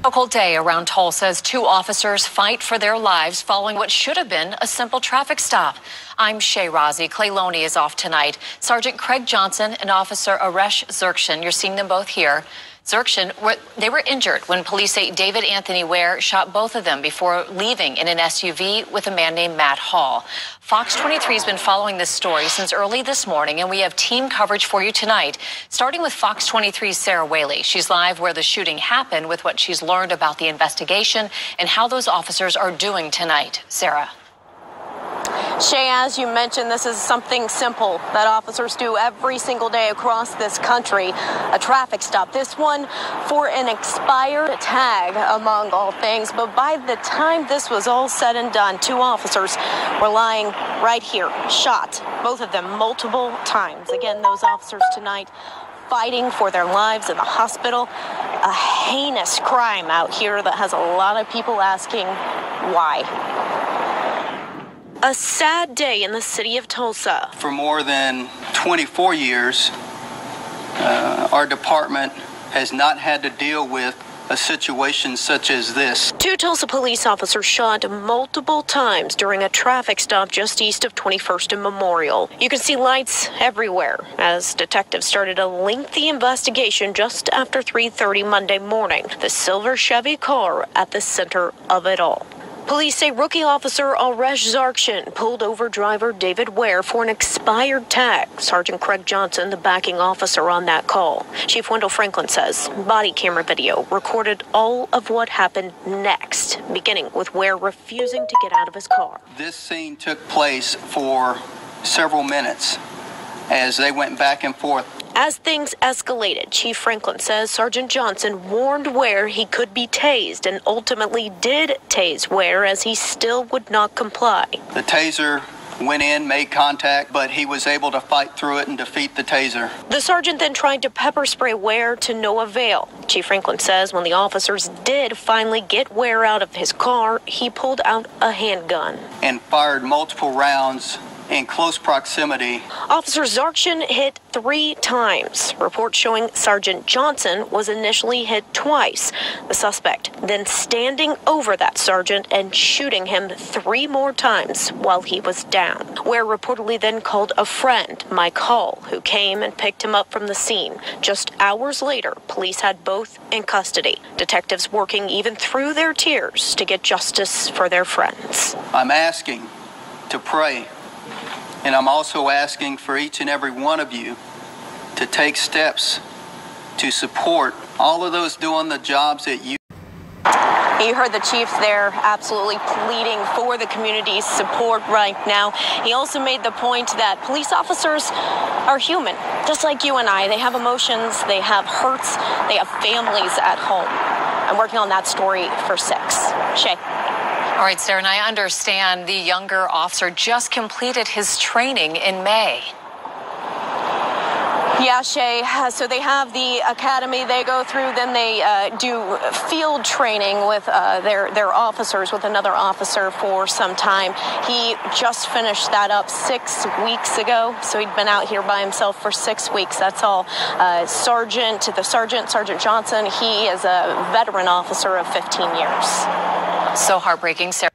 Difficult day around Tulsa as two officers fight for their lives following what should have been a simple traffic stop. I'm Shay Razi. Clay Loney is off tonight. Sergeant Craig Johnson and Officer Aresh Zarkeshan, you're seeing them both here. Zarkeshan, they were injured when police say David Anthony Ware shot both of them before leaving in an SUV with a man named Matt Hall. Fox 23 has been following this story since early this morning, and we have team coverage for you tonight, starting with Fox 23's Sarah Whaley. She's live where the shooting happened with what she's learned about the investigation and how those officers are doing tonight. Sarah. Shay, as you mentioned, this is something simple that officers do every single day across this country, a traffic stop. This one for an expired tag, among all things. But by the time this was all said and done, two officers were lying right here, shot, both of them multiple times. Again, those officers tonight fighting for their lives in the hospital. A heinous crime out here that has a lot of people asking why. A sad day in the city of Tulsa. For more than 24 years, our department has not had to deal with a situation such as this. Two Tulsa police officers shot multiple times during a traffic stop just east of 21st and Memorial. You can see lights everywhere as detectives started a lengthy investigation just after 3:30 Monday morning. The silver Chevy car at the center of it all. Police say rookie officer Aresh Zarkeshan pulled over driver David Ware for an expired tag. Sergeant Craig Johnson, the backing officer on that call. Chief Wendell Franklin says body camera video recorded all of what happened next, beginning with Ware refusing to get out of his car. This scene took place for several minutes as they went back and forth. As things escalated, Chief Franklin says Sergeant Johnson warned Ware he could be tased and ultimately did tase Ware as he still would not comply. The taser went in, made contact, but he was able to fight through it and defeat the taser. The sergeant then tried to pepper spray Ware to no avail. Chief Franklin says when the officers did finally get Ware out of his car, he pulled out a handgun and fired multiple rounds in close proximity. Officer Zarkeshan hit 3 times. Reports showing Sergeant Johnson was initially hit twice. The suspect then standing over that sergeant and shooting him 3 more times while he was down. Ware reportedly then called a friend, Mike Hall, who came and picked him up from the scene. Just hours later, police had both in custody. Detectives working even through their tears to get justice for their friends. I'm asking to pray. And I'm also asking for each and every one of you to take steps to support all of those doing the jobs that you. You heard the chief there absolutely pleading for the community's support right now. He also made the point that police officers are human, just like you and I. They have emotions, they have hurts, they have families at home. I'm working on that story for 6. Shay. All right, Sarah, and I understand the younger officer just completed his training in May. Yeah, Shay. So they have the academy they go through, then they do field training with their officers, with another officer for some time. He just finished that up 6 weeks ago, so he'd been out here by himself for 6 weeks. That's all. Sergeant Johnson, he is a veteran officer of 15 years. So heartbreaking, Sarah.